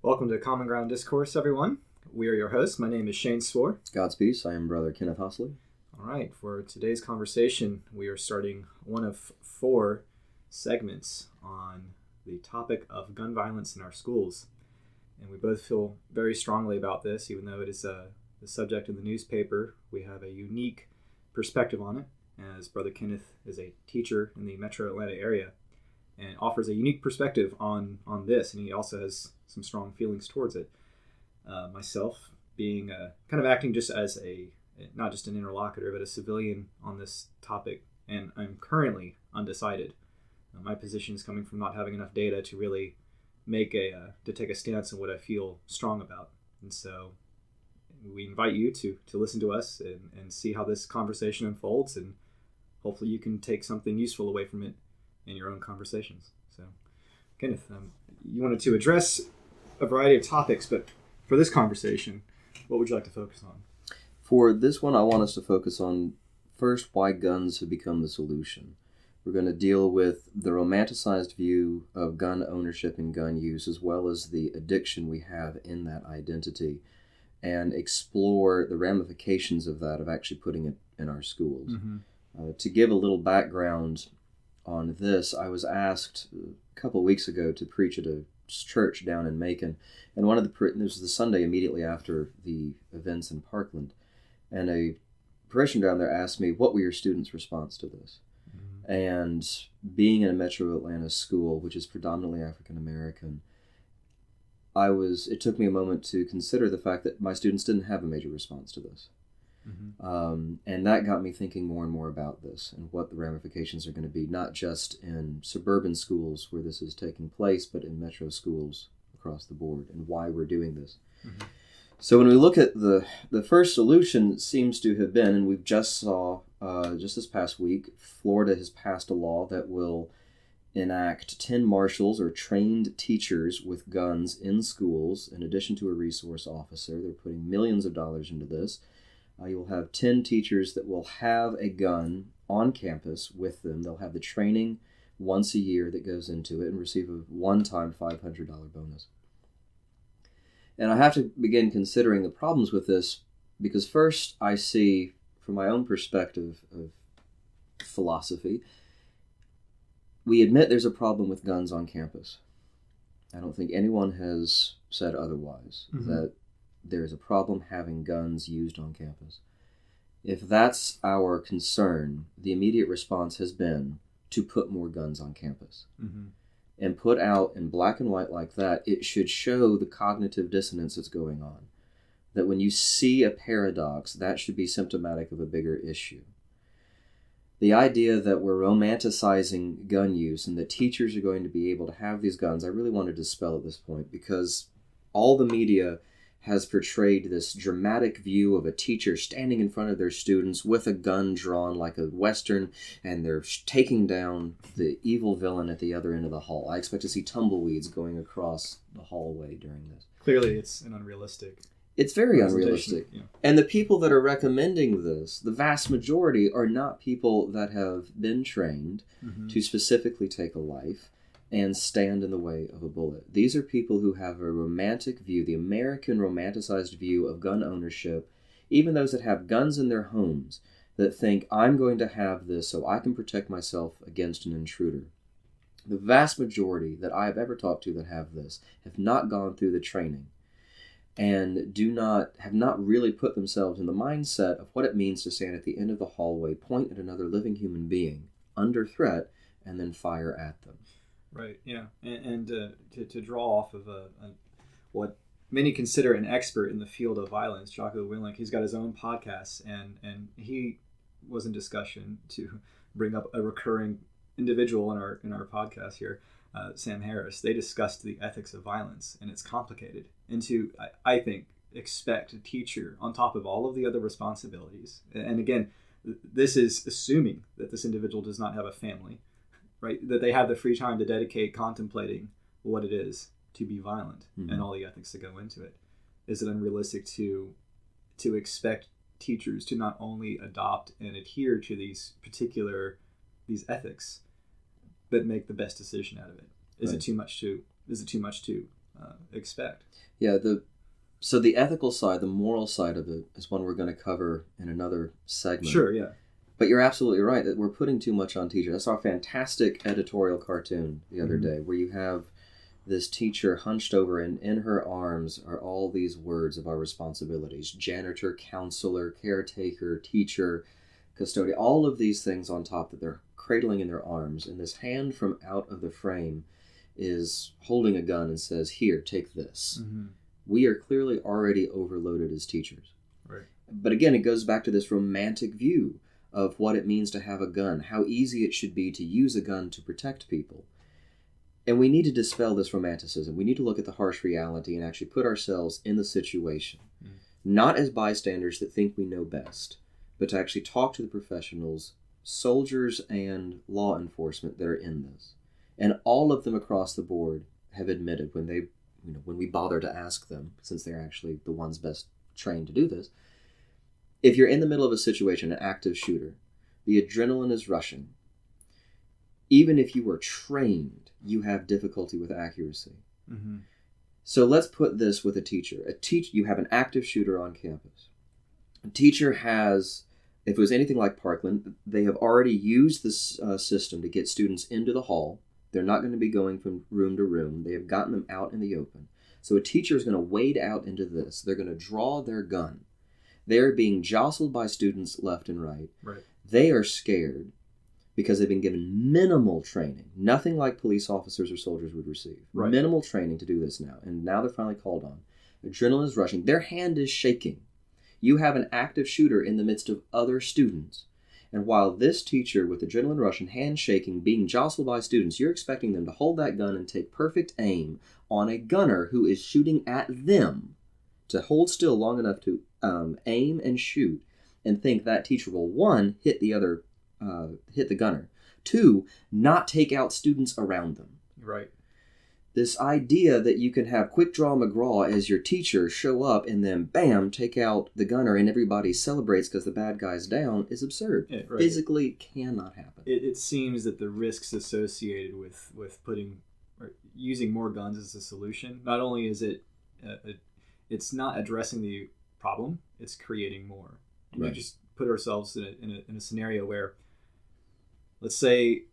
Welcome to Common Ground Discourse, everyone. We are your hosts. My name is Shane Swor. God's peace. I am Brother Kenneth Hosley. All right, for today's conversation, we are starting one of 4 segments on the topic of gun violence in our schools. And we both feel very strongly about this, even though it is the subject in the newspaper. We have a unique perspective on it, as Brother Kenneth is a teacher in the metro Atlanta area and offers a unique perspective on this, and he also has some strong feelings towards it. Myself being kind of acting just as not just an interlocutor, but a civilian on this topic, and I'm currently undecided. My position is coming from not having enough data to really to take a stance on what I feel strong about. And so we invite you to listen to us and see how this conversation unfolds, and hopefully you can take something useful away from it in your own conversations. So, Kenneth, you wanted to address a variety of topics, but for this conversation, what would you like to focus on? For this one, I want us to focus on, first, why guns have become the solution. We're going to deal with the romanticized view of gun ownership and gun use, as well as the addiction we have in that identity, and explore the ramifications of that, of actually putting it in our schools. Mm-hmm. To give a little background on this, I was asked a couple of weeks ago to preach at a church down in Macon, and this was the Sunday immediately after the events in Parkland, and a parishioner down there asked me, what were your students' response to this? Mm-hmm. And being in a metro Atlanta school, which is predominantly African American, it took me a moment to consider the fact that my students didn't have a major response to this. Mm-hmm. And that got me thinking more and more about this and what the ramifications are going to be, not just in suburban schools where this is taking place, but in metro schools across the board, and why we're doing this. Mm-hmm. So when we look at the first solution, seems to have been, and we've just saw just this past week, Florida has passed a law that will enact 10 marshals or trained teachers with guns in schools, in addition to a resource officer. They're putting millions of dollars into this. You will have 10 teachers that will have a gun on campus with them. They'll have the training once a year that goes into it and receive a one-time $500 bonus. And I have to begin considering the problems with this, because first I see, from my own perspective of philosophy, we admit there's a problem with guns on campus. I don't think anyone has said otherwise, mm-hmm. that there's a problem having guns used on campus. If that's our concern, the immediate response has been to put more guns on campus. Mm-hmm. And put out in black and white like that, it should show the cognitive dissonance that's going on. That when you see a paradox, that should be symptomatic of a bigger issue. The idea that we're romanticizing gun use and that teachers are going to be able to have these guns, I really want to dispel at this point, because all the media has portrayed this dramatic view of a teacher standing in front of their students with a gun drawn like a Western, and they're taking down the evil villain at the other end of the hall. I expect to see tumbleweeds going across the hallway during this. Clearly, it's an unrealistic. It's very unrealistic. Yeah. And the people that are recommending this, the vast majority, are not people that have been trained mm-hmm. to specifically take a life and stand in the way of a bullet. These are people who have a romantic view, the American romanticized view of gun ownership, even those that have guns in their homes, that think, I'm going to have this so I can protect myself against an intruder. The vast majority that I have ever talked to that have this have not gone through the training and have not really put themselves in the mindset of what it means to stand at the end of the hallway, point at another living human being under threat, and then fire at them. Right, yeah. And to draw off of what many consider an expert in the field of violence, Jocko Willink, he's got his own podcast, and he was in discussion to bring up a recurring individual in our podcast here, Sam Harris. They discussed the ethics of violence, and it's complicated. And to, I think, expect a teacher on top of all of the other responsibilities, and again, this is assuming that this individual does not have a family, right? That they have the free time to dedicate contemplating what it is to be violent mm-hmm. and all the ethics that go into it. Is it unrealistic to expect teachers to not only adopt and adhere to these ethics, but make the best decision out of it? Is it too much to expect. Yeah, so the ethical side, the moral side of it is one we're going to cover in another segment. Sure, yeah. But you're absolutely right that we're putting too much on teachers. I saw a fantastic editorial cartoon the other day where you have this teacher hunched over, and in her arms are all these words of our responsibilities: janitor, counselor, caretaker, teacher, custodian, all of these things on top that they're cradling in their arms. And this hand from out of the frame is holding a gun and says, "Here, take this." We are clearly already overloaded as teachers. Right. But again, it goes back to this romantic view of what it means to have a gun, how easy it should be to use a gun to protect people. And we need to dispel this romanticism. We need to look at the harsh reality and actually put ourselves in the situation. Not as bystanders that think we know best, but to actually talk to the professionals, soldiers and law enforcement that are in this. And all of them across the board have admitted when we bother to ask them, since they're actually the ones best trained to do this, if you're in the middle of a situation, an active shooter, the adrenaline is rushing. Even if you are trained, you have difficulty with accuracy. So let's put this with a teacher. You have an active shooter on campus. A teacher has, if it was anything like Parkland, they have already used this system to get students into the hall. They're not going to be going from room to room. They have gotten them out in the open. So a teacher is going to wade out into this. They're going to draw their gun. They're being jostled by students left and right. They are scared because they've been given minimal training, nothing like police officers or soldiers would receive. Minimal training to do this now. And now they're finally called on. Adrenaline is rushing. Their hand is shaking. You have an active shooter in the midst of other students. And while this teacher with adrenaline rush and hand shaking, being jostled by students, you're expecting them to hold that gun and take perfect aim on a gunner who is shooting at them, to hold still long enough to aim and shoot, and think that teacher will, one, hit the gunner, two, not take out students around them. This idea that you can have Quick Draw McGraw as your teacher show up and then, bam, take out the gunner and everybody celebrates because the bad guy's down is absurd. Physically cannot happen. It seems that the risks associated with putting or using more guns as a solution, not only is it's not addressing the problem, it's creating more. We just put ourselves in a scenario where, let's say,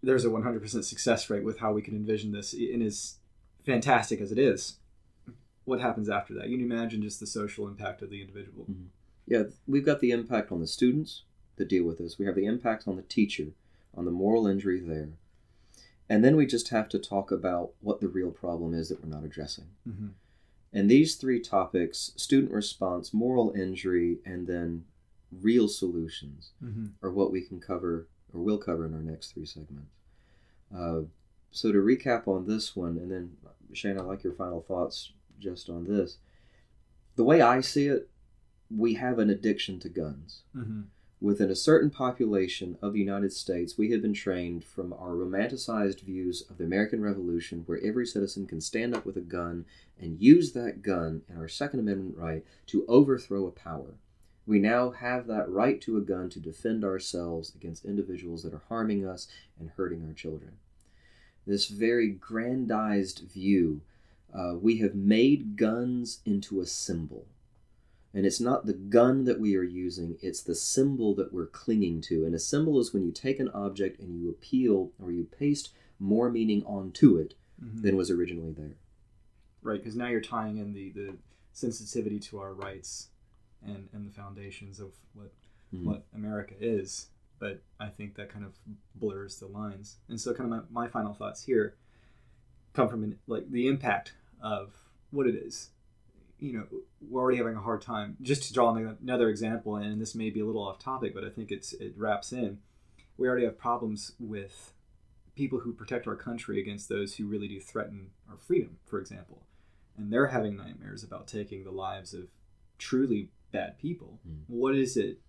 there's a 100% success rate with how we can envision this, and as fantastic as it is, what happens after that? You can imagine just the social impact of the individual. Yeah, we've got the impact on the students that deal with this. We have the impact on the teacher, on the moral injury there. And then we just have to talk about what the real problem is that we're not addressing. And these three topics, student response, moral injury, and then real solutions, are what we can cover or will cover in our next three segments. So to recap on this one, and then Shane, I'd like your final thoughts just on this. The way I see it, we have an addiction to guns. Within a certain population of the United States, we have been trained from our romanticized views of the American Revolution, where every citizen can stand up with a gun and use that gun in our Second Amendment right to overthrow a power. We now have that right to a gun to defend ourselves against individuals that are harming us and hurting our children. This very grandized view, we have made guns into a symbol. And it's not the gun that we are using, it's the symbol that we're clinging to. And a symbol is when you take an object and you appeal or you paste more meaning onto it than was originally there. Right, because now you're tying in the sensitivity to our rights and the foundations of what America is. But I think that kind of blurs the lines. And so kind of my final thoughts here come from the impact of what it is. We're already having a hard time. Just to draw another example, and this may be a little off topic, but I think it wraps in. We already have problems with people who protect our country against those who really do threaten our freedom, for example. And they're having nightmares about taking the lives of truly bad people. What is it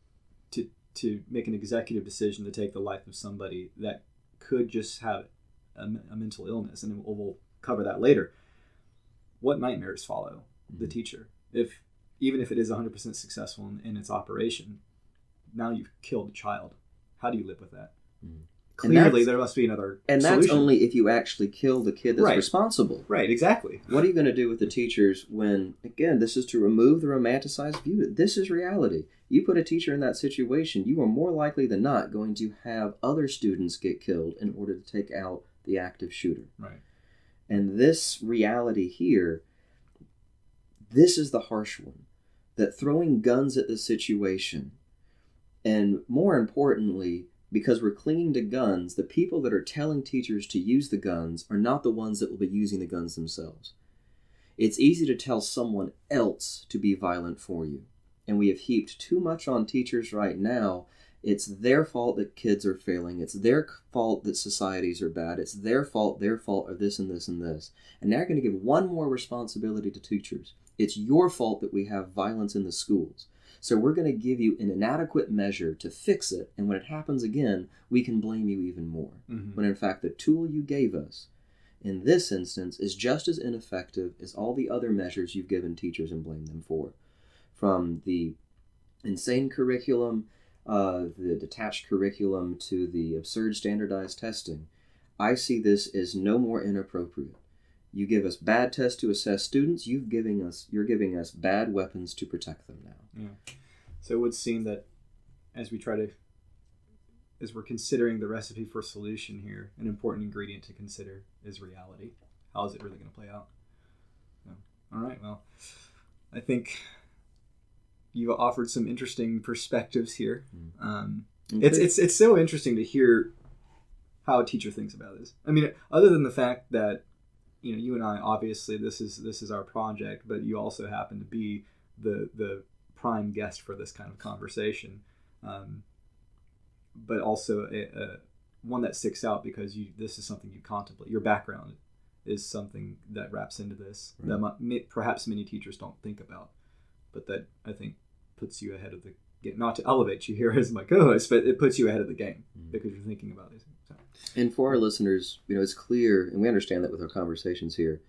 to make an executive decision to take the life of somebody that could just have a mental illness? And we'll cover that later. What nightmares follow the teacher? Even if it is 100% successful in its operation, now you've killed a child. How do you live with that? clearly there must be another and solution. That's only if you actually kill the kid that's responsible. Right, exactly. What are you going to do with the teachers when, again, this is to remove the romanticized view? This is reality. You put a teacher in that situation, you are more likely than not going to have other students get killed in order to take out the active shooter. Right. And this reality here, this is the harsh one. That throwing guns at the situation, and more importantly, because we're clinging to guns, the people that are telling teachers to use the guns are not the ones that will be using the guns themselves. It's easy to tell someone else to be violent for you. And we have heaped too much on teachers right now. It's their fault that kids are failing. It's their fault that societies are bad. It's their fault of this and this and this. And now you're going to give one more responsibility to teachers. It's your fault that we have violence in the schools. So we're going to give you an inadequate measure to fix it, and when it happens again, we can blame you even more. Mm-hmm. When in fact the tool you gave us, in this instance, is just as ineffective as all the other measures you've given teachers and blamed them for. From the insane curriculum, the detached curriculum, to the absurd standardized testing, I see this as no more inappropriate. You give us bad tests to assess students, you're giving us bad weapons to protect them now. Yeah. So it would seem that as we're considering the recipe for solution here, an important ingredient to consider is reality. How is it really going to play out? So, all right, well, I think you offered some interesting perspectives here. It's so interesting to hear how a teacher thinks about this. I mean, other than the fact that you and I, obviously this is our project, but you also happen to be the prime guest for this kind of conversation, but also one that sticks out because this is something you contemplate. Your background is something that wraps into this, right, that perhaps many teachers don't think about, but that I think puts you ahead of the game. Not to elevate you here as my co-host, but it puts you ahead of the game because you're thinking about these things. So. And for our listeners, it's clear, and we understand that with our conversations here,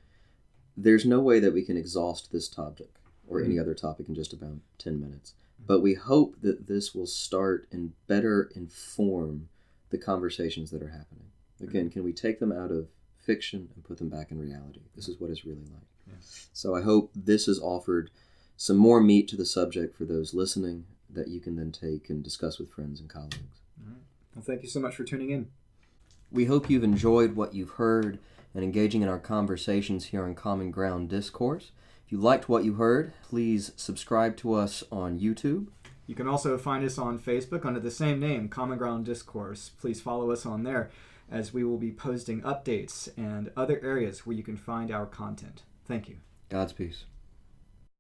there's no way that we can exhaust this topic or any other topic in just about 10 minutes. But we hope that this will start and better inform the conversations that are happening. Again, can we take them out of fiction and put them back in reality? This is what it's really like. Yes. So I hope this has offered some more meat to the subject for those listening that you can then take and discuss with friends and colleagues. All right. Well, thank you so much for tuning in. We hope you've enjoyed what you've heard and engaging in our conversations here on Common Ground Discourse. If you liked what you heard, please subscribe to us on YouTube. You can also find us on Facebook under the same name, Common Ground Discourse. Please follow us on there, as we will be posting updates and other areas where you can find our content. Thank you. God's peace.